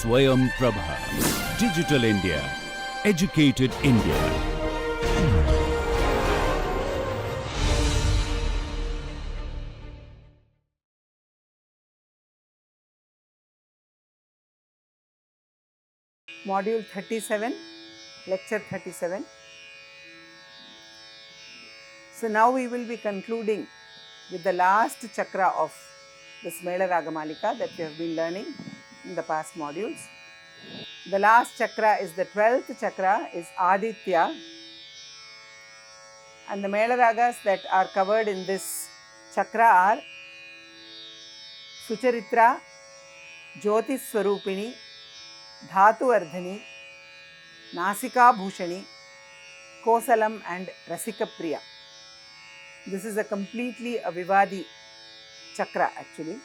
Swayam Prabha. Digital India. Educated India. Module 37, Lecture 37. So now we will be concluding with the last chakra of this Mela Ragamalika that we have been learning in the past modules. The last chakra is the 12th chakra, is Aditya, and the Mela Ragas that are covered in this chakra are Sucharitra, Jyotis Swarupini, Dhatu Ardhani, Nasika Bhushani, Kosalam and Rasika Priya. This is a completely a Vivadi chakra actually,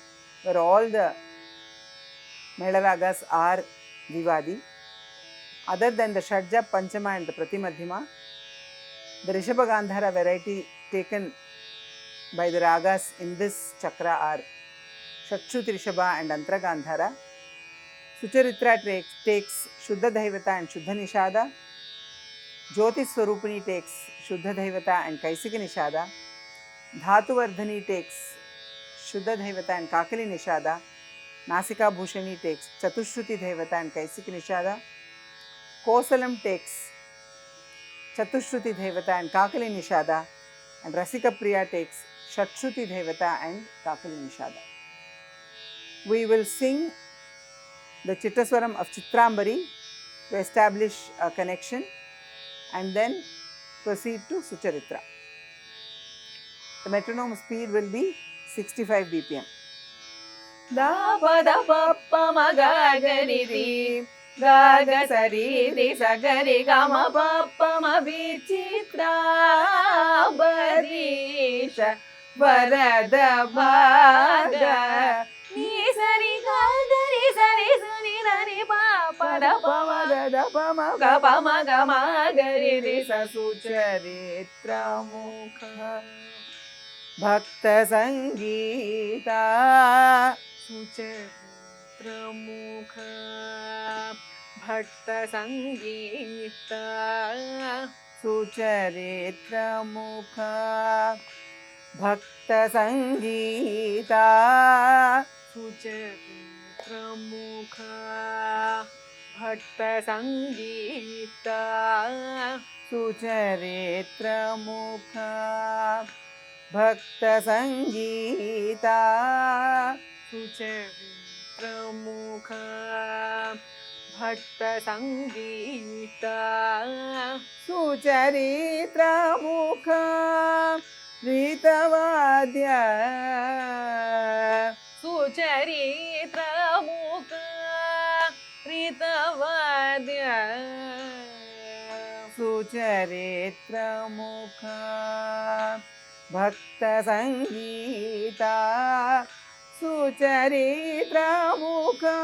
where all the Mela Ragas are Vivadi. Other than the Shadja, Panchama and the Pratimadhyama, the Rishabha Gandhara variety taken by the Ragas in this chakra are Shakshut Rishabha and Antra Gandhara. Sucharitra takes Shuddha Daivata and Shuddha Nishada. Jyotis Swarupini takes Shuddha Daivata and Kaisika Nishada. Dhatu Vardhani takes Shuddha Daivata and Kakali Nishada. Nasika Bhushani takes Chatushruti Daivata and Kaisika Nishada. Kosalam takes Chatushruti Daivata and Kakali Nishada. And Rasika Priya takes Shatshruti Daivata and Kakali Nishada. We will sing the Chittaswaram of Chitrambari to establish a connection and then proceed to Sucharitra. The metronome speed will be 65 BPM. Da pa da pa pa ma ga ga ri ri ga ga sa ri ri sa ga ri ga ma pa pa ma vichitra barisha varada bhaga ni sa ri ga ga ri sa ri sa ni da ni pa pa da pa ma ga pa ma ga ma ga ri ri sa Sucharitra mukha Bhakta Sangita Sucharitra mukha Bhakta Sangita Sucharitra mukha Bhakta Sangita Sucharitra mukha Bhakta Sangita Sucharitra mukha Bhakta Sangita Sucharitra mukha Bhakta Sangita Sucharitra mukha Ritavadya Sucharitra mukha Ritavadya Sucharitra mukha Bhakta Sangita Sucharitra mukha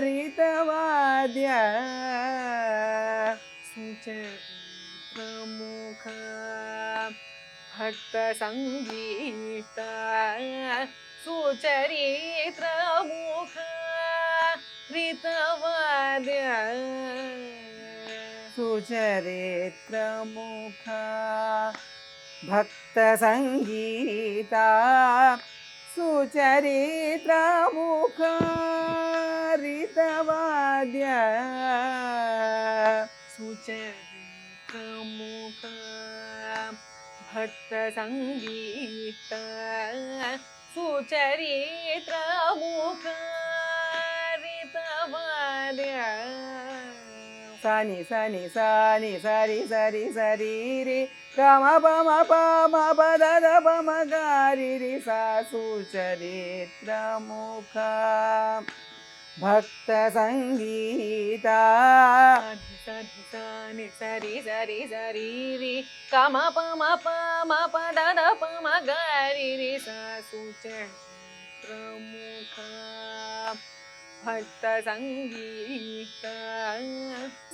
Ritavadya Sucharitra mukha Bhakta Sangita Sucharitra mukha Ritavadya Sucharitra mukha Bhakta Sangita Sucharitra mukha Ritavadya Sucharitra mukha Bhakta Sangita Sucharitra mukha Ritavadya Sani sani sani sari sari sari ri Kama pama pama pada pama gari ri sa Sucharitra mukha Bhakta Sangita Sani sari sari sari ri Kama pama pama pada pama gari ri sa Sucharitra mukha Bhakta Sangita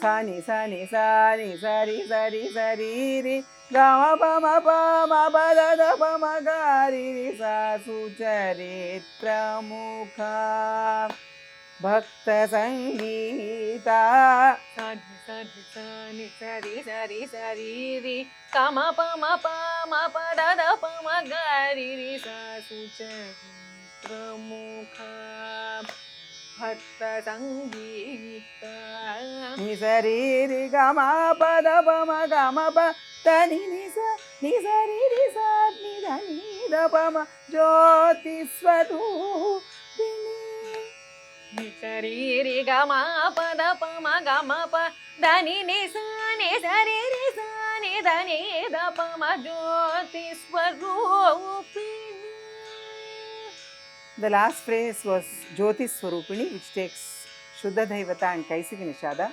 Sani sani sani sari sari sari ri Gama pama pama pada pama gari ri sa Sucharitra mukha భక్త సంగీత సరి సరి సని సరి సరి సరి రి comma పమ పమ పద పమ గరి రి సా సుచరిత్రముఖ భక్త సంగీత ని సరి రి గమ పద పమ గమ ప దని ని స ని సరి రి స ని దని ద పమ జ్యోతి స్వరూపిణి ని సరి రి గమ పద పమ గమ ప దని ని స ని సరి రి స ని దని ద పమ జ్యోతి స్వరూపిణి. The last phrase was Jyoti Swarupini, which takes Shuddha Daivata and Kaisiki Nishada.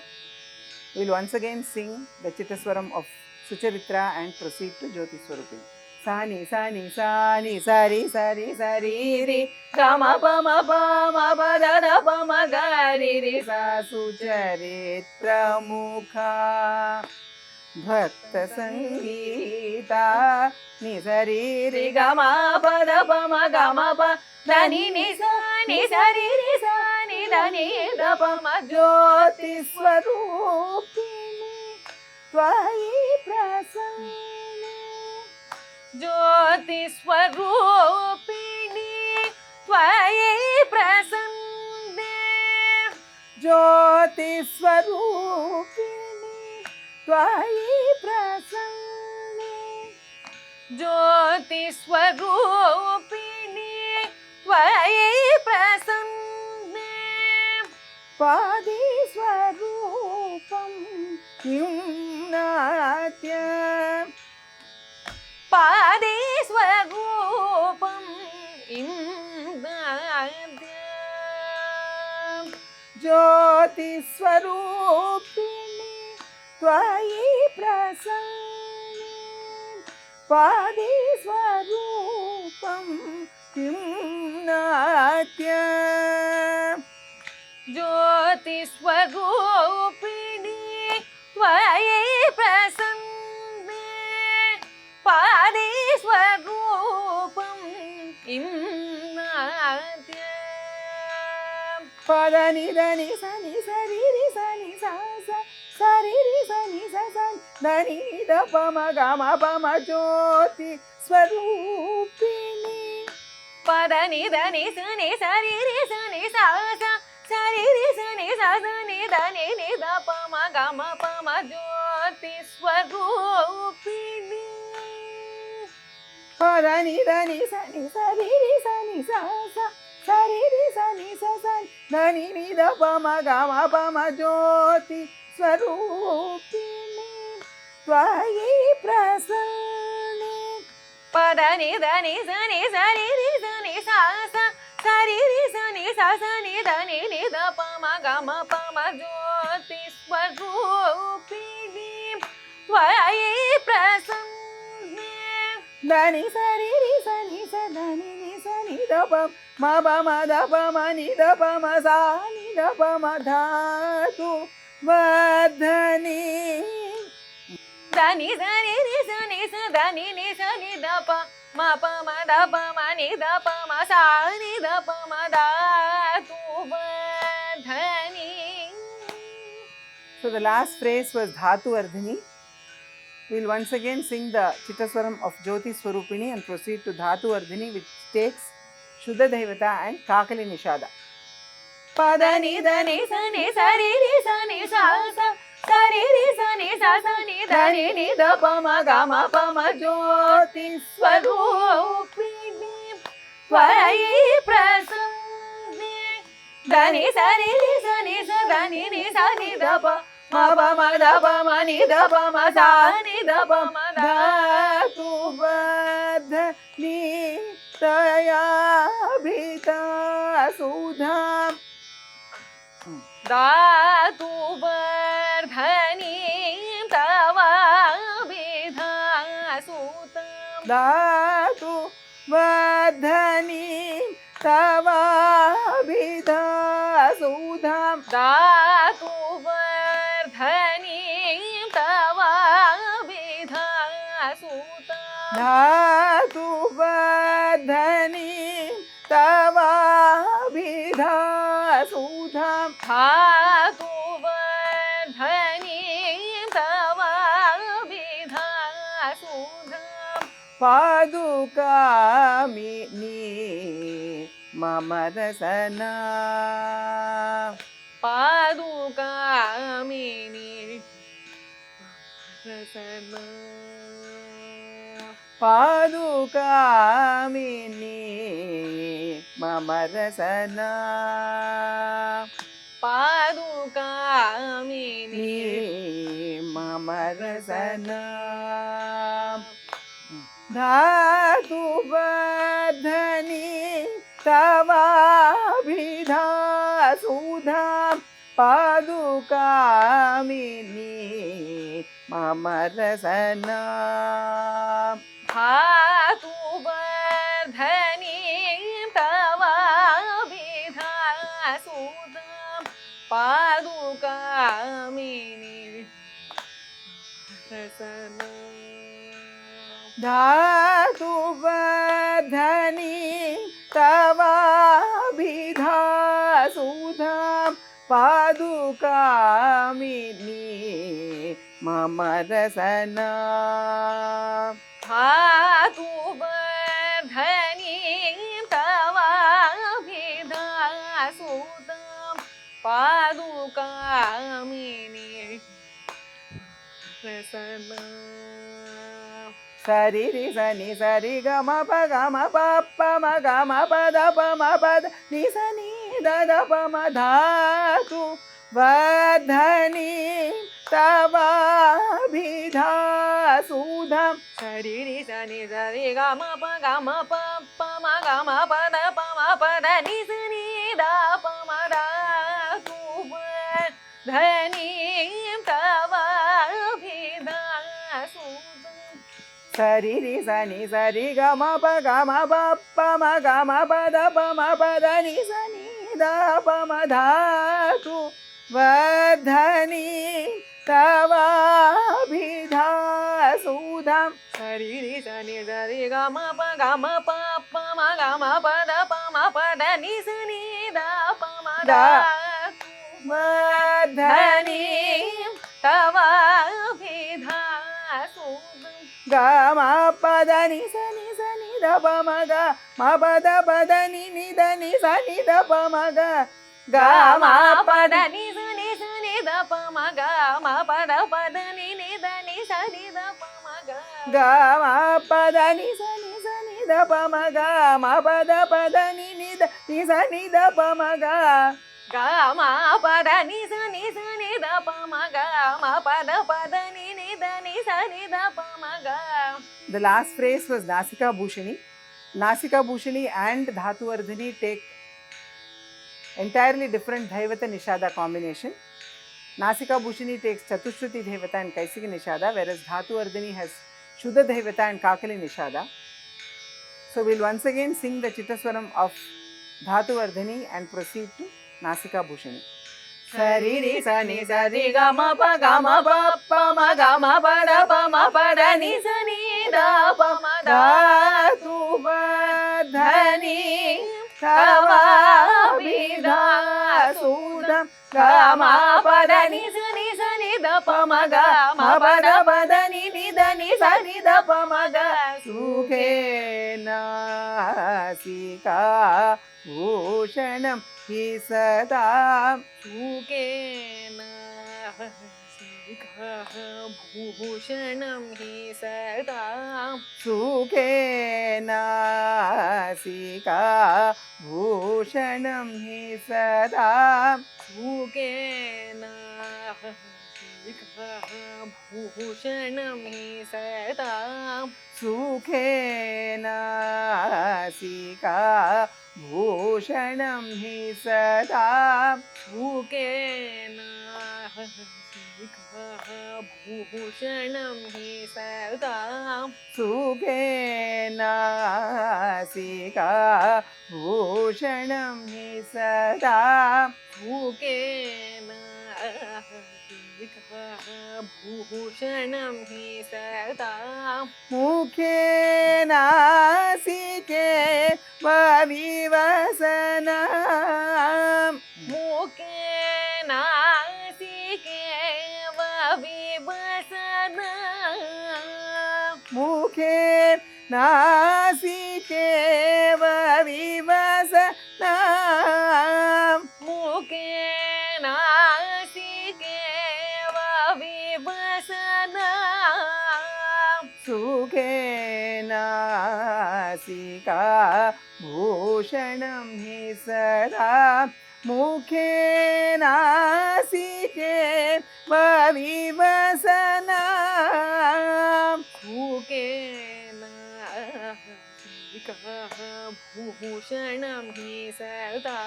We will once again sing the Chittaswaram of Sucharitra and proceed to Jyoti Swarupini. Sani sani sani sari sari sari ri గమ పమ పమ పద పమ గరి రి సా Sucharitra Mukha Bhakta Sangita Ni sari ri గమ పద పమ గమ ప దని ని స ని సరి రి స ని దని ద పమ Jyoti Swarupini Tvayi Prasanne జ్యోతి స్వరూపిణి త్వయి ప్రసన్నే. Jyoti Swarupini Tvayi Prasanne జ్యోతి స్వరూపిణి త్వయి ప్రసన్నే. Padi Swarupam Yumnatyam పాదే స్వరూపం ఇంద్రాద్యం. Jyoti Swarupini Tvayi Prasanne Padi Swarupam Yumnatyam జ్యోతి స్వరూపిణి త్వయి ప్రసన్నే పాదే స్వరూపం ఇంద్రాద్యం. Padani dani sani sari ri sani sa sa sari ri sani sa sa dani da pama gama pama Jyoti Swarupini పదని దని సని సరి రి సని సా సా సరి రి సని సా సని దని ని ద పమ గమ పమ జ్యోతి స్వరూపిణి. Padani dani sani sari ri sani sa sa sari ri sani sa sa dani ni da pama gama pama Jyoti Swarupini Tvayi Prasanne పదని దని సని సరి రి సని సా సా సరి రి సని సా సని దని ని ద పమ గమ పమ జ్యోతి స్వరూపిణి త్వయి ప్రసన్నే. Dani sari ri sani sa dani ni sani da pam ma ba ma da pa ma ni da pa ma sa ni da pa ma dhatu vadhani దని సని రి సని స దని ని సని ద ప మ ప మ ద ప మ ని ద ప మ సా ని ద ప మ ద తు ధని. So the last phrase was Dhatu Ardhini. We will once again sing the Chittaswaram of Jyoti Swarupini and proceed to Dhatu Ardhini, which takes Shuddha Daivata and Kakali Nishada. పదని దని సని సరి రి సని సా సా సరి రి సని సా సని దని ని ద ప మ గ మ ప మ జ్యోతి స్వరూపిణి త్వయి ప్రసన్నే. దని సరి రి సని స దని ని సని ద ప మ ప మ ద ప మ ని ద ప మ సా ని ద ప మ ద Dhatu vadhani taya bhita sudham దాతు Vardhani తవ విధాసుతం. Dhatu vadhani tava bhita sudham దాతు Vardhani తవ విధాసుతం. Dhatu vadhani tava bhita sudham सुधां पादुकामिनी मम रसना पादुकामिनी रसना पादुकामिनी मम रसना पादुकामिनी मम रसना धातुवर्धनी तवाभिधा सुधां पादुकामिनी मम रसना धातुवर्धनीं तवाभिधा सुधां पादुकामिनी रसना धातुवर्धनी तवाभिधा सुधां पादुकामिनी मम रसना धातुवर्धनीं तवाभिधा सुधां पादुकामिनी रसना सरि रि सनि सरि ग म प ग म प प म ग म प द प म प द नि स नि द द प म धातु वर्धनी तवाभिधा सुधां सरि रि सनि सरि ग म प ग म प प म ग म प द प म प द नि स नि द प म धातु वर्धनीं तवाभिधा सुधां सरि रि सनि सरि ग म प ग म प प म ग म प द प म प द नि स नि द प म धातु वर्धनी तवाभिधा सुधां सरि रि सनि सरि ग म प ग म प प म ग म प द प म प द नि स नि द प म धातु वर्धनीं तवाभिधा सुधां ग म प द नि स नि द प म ग म प द नि द नि स नि द प म ग ग म प द नि स नि द प म ग म प द नि द नि स नि द प म ग ग म प द नि स नि द प म ग म प द नि द नि स नि द प म ग ग म प द नि स नि द प म ग म प द नि द नि स नि द प म ग. The last phrase was Nasika Bhushani. Nasika Bhushani and Dhatuvardhani take entirely different Dhaivata Nishada combination. Nasika Bhushani takes Chatushruti Dhaivata and Kaisiki Nishada, whereas Dhatuvardhani has Shuddha Dhaivata and Kakali Nishada. So we'll once again sing the Chittaswaram of Dhatuvardhani and proceed to Nasika Bhushani. Sari ri sa ni sa ri ga ma pa ga ma pa pa ma ga ma pa da pa ma pa da ni sa ni da pa ma dhatu vadhani tavavidha sudam ga ma pa da ni da pa ma ga ma pa da ni da ni sa ni da pa ma ga sukhe nasika bhushanam hi sada सुखेन नासिका भूषणं हि सदा सुखे नासिका भूषणं हि सदा सुखेन नासिका भूषणं हि सदा सुखे नासिका भूषणं हि सदा सुखेन नासिका भूषणं हि सदा सुखे नासिका भूषणं हि सदा सुखेन नासिका भूषणं हि सदा मुखे नासिके वविवसना मुखे नासिके वविवसना मुखे नासिकेव विवसना मुखे नासिकेव विवसना सुखे नासिका भूषणं हि सदा मुखे नासिके विवसना मुखे नासिका भूषणं हि सदा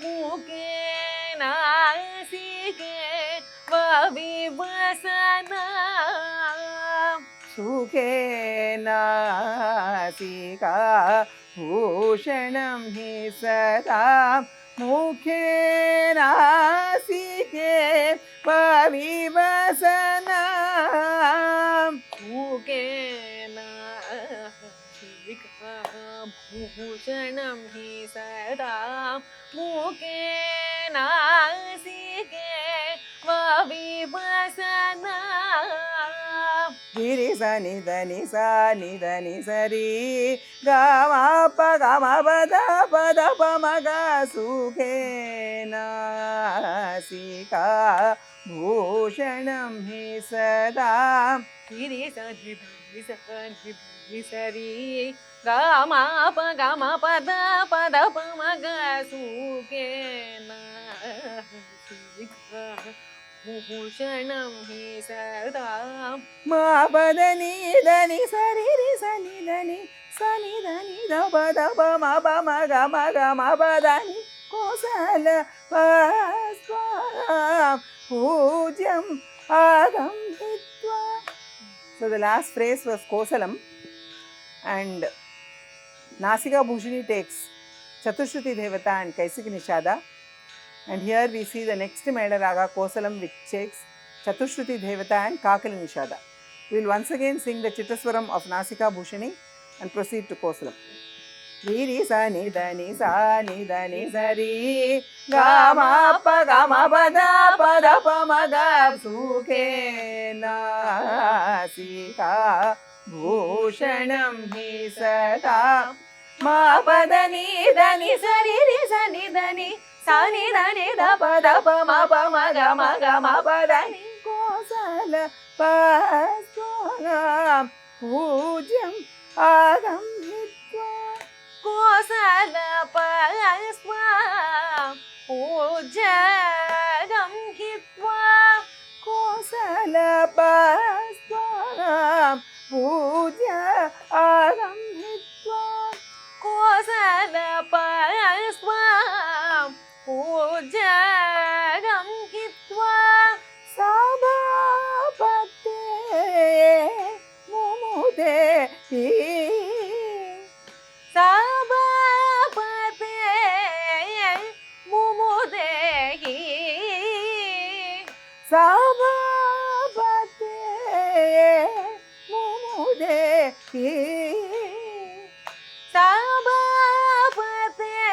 मुखे नासिके विवसना सुखे नासिका भूषणं हि सदा मुखे नासिके विवसना मुखे नासिका भूषणं हि सदा मुखे नासिके विवसना गिरि सनि धनि सा नि धनि सरि ग म प ग म प द प म ग सुखे नासिका भूषणं हि सदा गिरि सनि धनि सरि ग म प द प म ग सुखे नासिका भूषणं हि सदा म प द नि धनि सरि रि सनि धनि द प म प म ग म प द नि कोसल पूज्यम् आगं हित्वा. So the last phrase was Kosalam, and Nasika Bhushani takes Chaturshruti Devata and Kaisiki Nishada, and here we see the next Meda Raga Kosalam, which takes Chaturshruti Devata and Kakali Nishada. We will once again sing the Chittaswaram of Nasika Bhushani and proceed to Kosalam. Riri sa ni dhani sari ga ma pa da pa ma ga sukhe nasika bhushanam hi sada ma pa da ni dhani sari ri sa ni dhani da pa ma ga ma pa da ni kosala paswagam pujyam agam hitva कोसला पस्वा पूज्यं हित्वा कोसल पस्वा पूज्य अगं हित्वा कोसल पस्वा पूज्यं हित्वा सभापते मुमुदे सभापते मुमुदेहि सभापते मुमुदेहि सभापते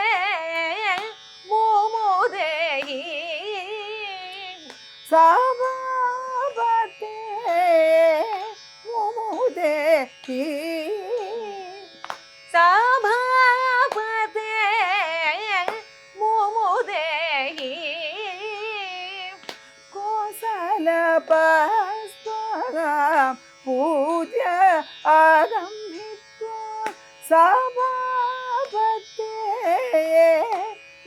मुमुदेहि सभापते मुमुदेहि सभापते मुमुदेहि कोसल पस्वगं पूज्य अगं हित्वा सभापते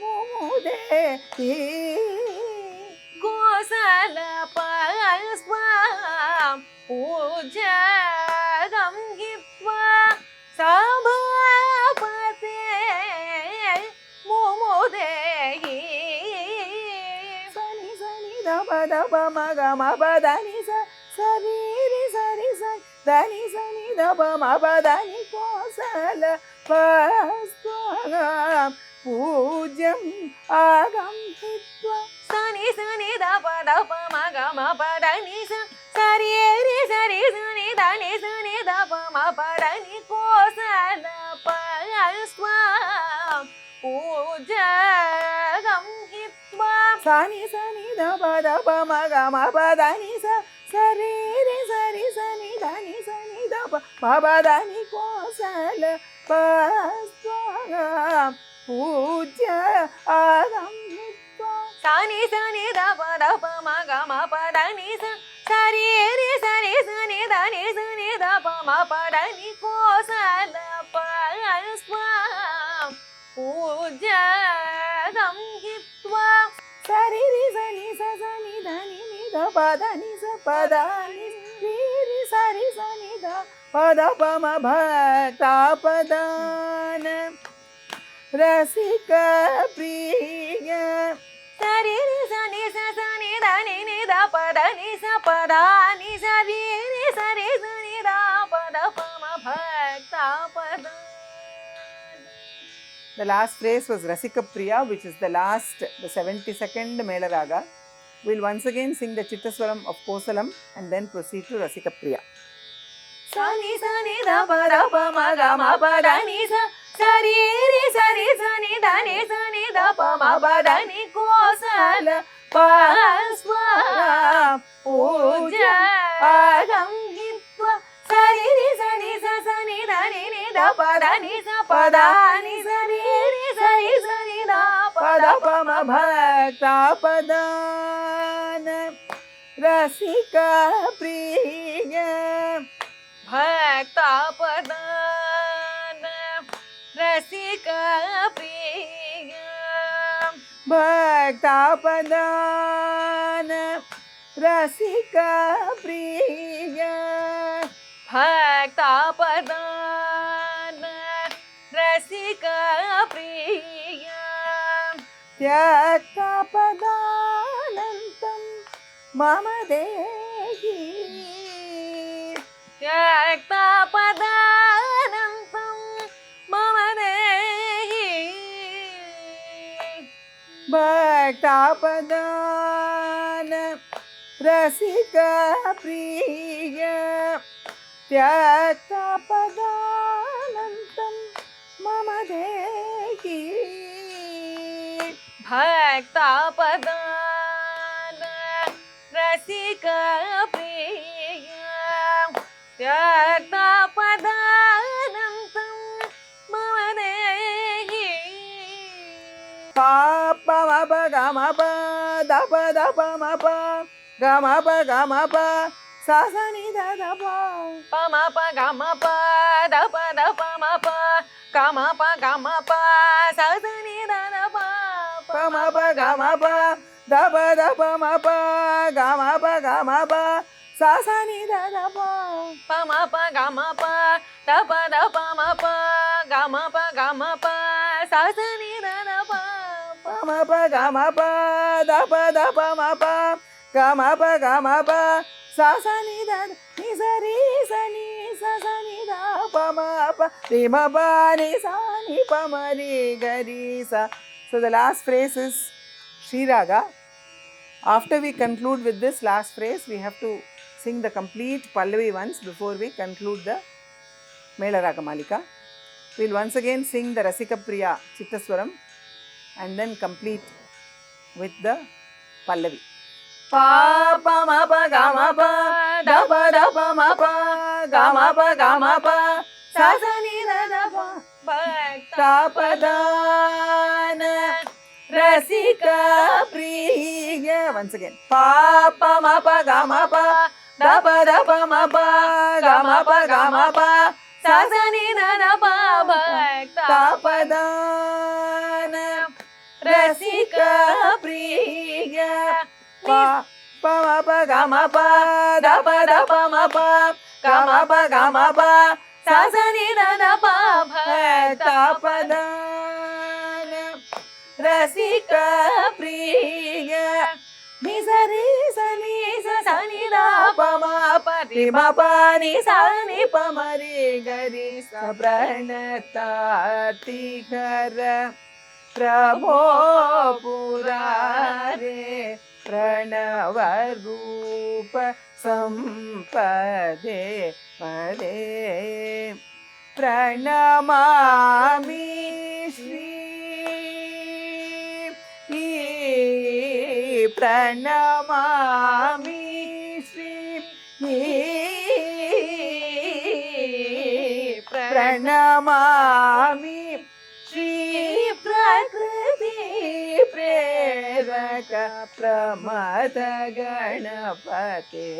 मुमुदेहि कोसल पस्वं पूज्यं हित्वा सभापते मुमुदेहि सनि द प म ग म प द नि सरि रि सरि धनि सनि द प म प द नि कोसल पस्वगं पूज्यम् आगं हित्वा सनि द प म ग म प द नि सरि रि सरि सनि द प म प द नि कोसल पस्वं पूज्यं हित्वा सनि द प म ग म प द नि सरि रि सरि सनि द ಪದನಿ ಕೋಸಲ ಪೂಜ್ಯ ಸಾನಿ ಸನಿ ದ ಪದ ಪ ಮ ಗ ಮ ಪದ ನಿ ಸ ಸರಿ ರಿ ಸರಿ ಸನಿ ದ ನಿ ಸನಿ ದ ಪ ಮ ಪದ ನಿ ಕೋಸಲ ಪ ಪೂಜ್ಯ ಹಿತ್ವಾ ಸರಿ ರಿ ಸನಿ ಸ ಸನಿ ದ ನಿ ನಿ ದ ಪದ ನಿ ಸ ಪದ ನಿ ರಿ ರಿ ಸರಿ ಸನಿ ದ ಪದ ಪ ಮ ಭಕ್ತ ಪದಾನ ರಸಿಕ ಪ್ರಿಯ ಸರಿ ರಿ ಸನಿ ಸ ಸನಿ ದ ನಿ ನಿ ದ ಪದ ನಿ ಸ ಪದ ನಿ ಸರಿ ರಿ ಸರಿ ಸನಿ ದ ಪದ ಪ ಮ ಭಕ್ತ ಪದ. The last phrase was Rasika Priya, which is the 72nd Mela Raga. We'll once again sing the Chittaswaram of Kosalam and then proceed to Rasika Priya. Sani sani da pa da pa ma ga ma pa da ni sa sari ri sari sani da ni sani da pa ma pa da ni kosala pa swa puja agam hitva sari ri sani sa sani da ni ni da pa da ni sa pa da ni sari ri sari sani da pa da pa ma bhakta padana rasika priya भक्ता पदान रसिका प्रिय भक्ता पदान रसिका प्रिय भक्ता पदान रसिका प्रिय त्यक्ता पदानन्तं मम देहि त्यक्ता पदानन्तं मम देहि भक्ता पदान रसिका प्रिय त्यक्ता पदानन्तं मम देहि भक्ता पदान रसिका प्रिय त्यक्ता पदानन्तं मम देहि pa pa ma pa ga ma pa da pa ma pa ga ma pa sa sa ni da pa pa ma pa ga ma pa da pa ma pa ga ma pa sa sa ni da pa pa ma pa ga ma pa da pa ma pa ga ma pa sa sa ni da pa ma pa ga ma pa da pa ma pa ga ma pa sa sa ni da pa pa ma pa ga ma pa da pa ma pa ga ma pa sa sa ni da ni sa ri sa ni sa sa ni da pa ma pa ri ma pa ni sa ni pa ma ri ga ri sa. So the last phrase is Shri Raga. After we conclude with this last phrase, we have to sing the complete Pallavi once before we conclude the Mela Raga Malika. We'll once again sing the Rasika Priya Chittaswaram and then complete with the Pallavi. Pa pa ma pa ga ma pa da pa ma pa ga ma pa sa sa ni da pa भक्ता padana rasika priya. Once again. Pa pa ma pa ga ma pa da pa ma pa ga ma pa sa sa ni da pa भक्ता padana rasika priya. Pa pa ma pa ga ma pa da pa ma pa ga ma pa sa sa ni da pa bhakta padana rasika priya. Ni sa ri sa ni sa sa ni da pa ma pa ri ma pa ni sa ni pa ma ri ga ri sa pranatati kara prabho purare pranavarupa sampade pade pranamami Shri pranamami Shri ಪ್ರಣಮಾಮಿ Shri ಪ್ರಕೃತಿ ಪ್ರೇರಕ ಪ್ರಮದ ಗಣಪತೆ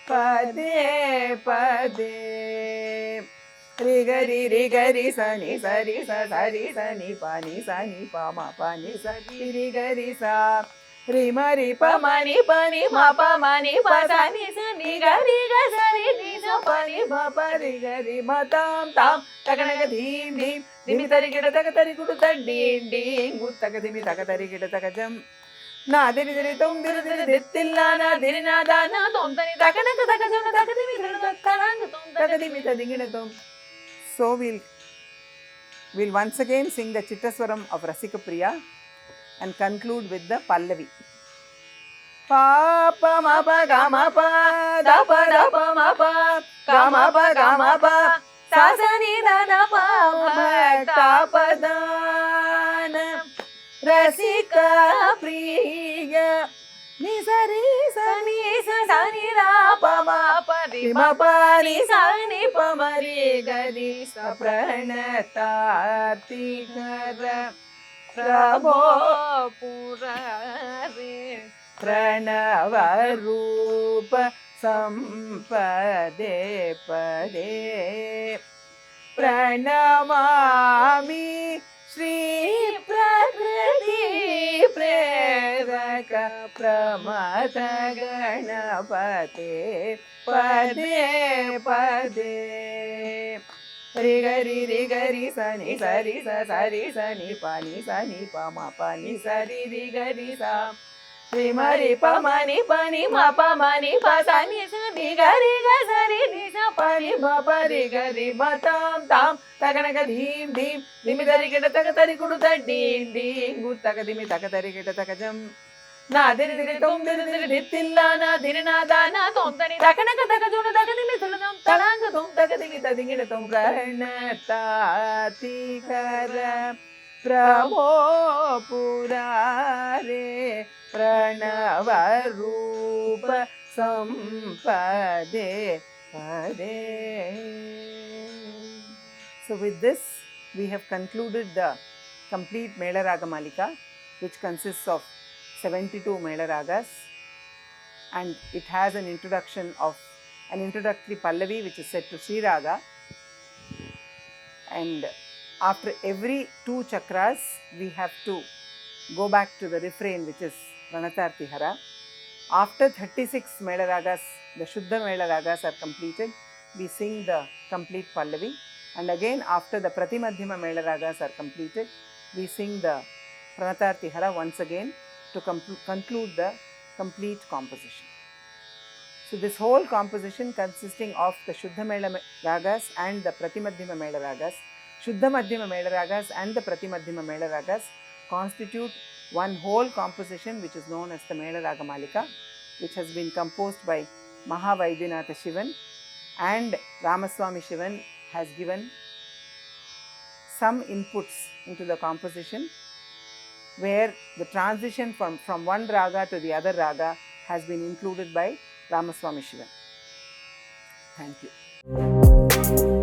ಪದೇ ಪದೇ. ರಿ ಗರಿ ರಿ ಗರಿ ಸನಿ ಸರಿ ಸರಿ ಸನಿ ಪನಿ ಸನಿ ಪಮ ಪನಿ ಸರಿ ರಿ ಗರಿ ಸಾ ರಿ ಮರಿ ಪ ಮನಿ ಪನಿ ಮ ಪ ಮನಿ ಪ ಸನಿ ಸನಿ ಗರಿ ಗ ಸರಿ ನಿ ಸ ಪನಿ ಮ ಪ ರಿ ಗರಿ ಮ ತಾಂ ತಾಂ ತಗಣಗ ಧೀಂ ಧೀಂ ಧಿಮಿ ತರಿ ಗಿಡ ತಗ ತರಿ ಗುಡು ತಡ್ಡೀಂ ಡೀಂ ಗುಡ್ ತಗ ಧಿಮಿ ತಗ ತರಿ ಗಿಡ ತಗ ಜಂ ನಾ ದಿರಿ ದಿರಿ ತೊಂ ದಿರಿ ದಿರಿ ದಿತ್ತಿಲ್ಲ ನಾ ದಿರಿ ನಾ ದಾನ ತೊಂ ತನಿ ತಗಣಗ ತಗ ಜನ ತಗ ಧಿಮಿ ತಗ ತಗಂಗ ತೊಂ ತಗ ಧಿಮಿ ತದಿಗಿಣ ತೊಂ. So we'll once again sing the Chittaswaram of Rasika Priya and conclude with the Pallavi. Pa pa ma pa ga ma pa da pa ma pa ga ma pa sa sa ni da na pa ta pa da na Rasika Priya ni sa ri sa ni sa sa ni da pa ma pa ri ma pa ni sa ni pa ma ri ga ri sa pranatati kara prabho purare pranava rupa sampade pade pranamami Shri Prakriti Preraka Pramada Ganapate Pade Pade. Ri gari sani sari sa sari sani pani sani pa ma pani sari ri gari sa ri mari pa mani pani ma pa mani pa sani sani gari ga sari ni sa pani ma pa ri gari ma tam tam ತಗಣಗ ಧೀಂ ಧೀಂ ಧಿಮಿ ತರಿ ಗಿಡ ತಗ ತರಿ ಕುಡು ತಡ್ಡೀಂ ಡೀಂ good ತಗ ಧಿಮಿ ತಗ ತರಿ ಗಿಡ ತಗ ಜಂ ನಾ ದಿರಿ ದಿರಿ ತೊಂ ದಿರಿ ದಿರಿ ದಿತ್ತಿಲ್ಲ ನಾ ದಿರಿ ನಾ ದಾನ ತೊಂ ತನಿ ತಗಣಗ ತಗ ಜೋಣ ತಗ ದಿಮಿ ತುಳದಂ ತಳಂಗ ತೊಂ ತಗ ದಿಮಿ ತದಿಗಿಡ ತೊಂ ಪ್ರಣತಾತಿ ಕರ ಪ್ರಭೋ ಪುರಾರೆ ಪ್ರಣವ ರೂಪ ಸಂಪದೆ ಪದೇ. So with this, we have concluded the complete Mela Raga Malika, which consists of 72 Mela Ragas, and it has an introductory Pallavi which is set to Sri Raga, and after every 2 chakras we have to go back to the refrain which is Pranatarti Hara. After 36 Mela Ragas, the Shuddha Mela Ragas are completed, we sing the complete Pallavi. And again, after the Pratimadhyama Mela Ragas are completed, we sing the Pranatarti Hara once again to conclude the complete composition. So this whole composition consisting of the Shuddha Mela Ragas and the Pratimadhyama Mela Ragas, Shuddha Madhyama Mela Ragas and the Pratimadhyama Mela Ragas constitute one whole composition which is known as the Mela Raga Malika, which has been composed by Mahavaidyanatha Shivan, and Ramaswamy Shivan has given some inputs into the composition where the transition from one raga to the other raga has been included by Ramaswamy Shivan. Thank you.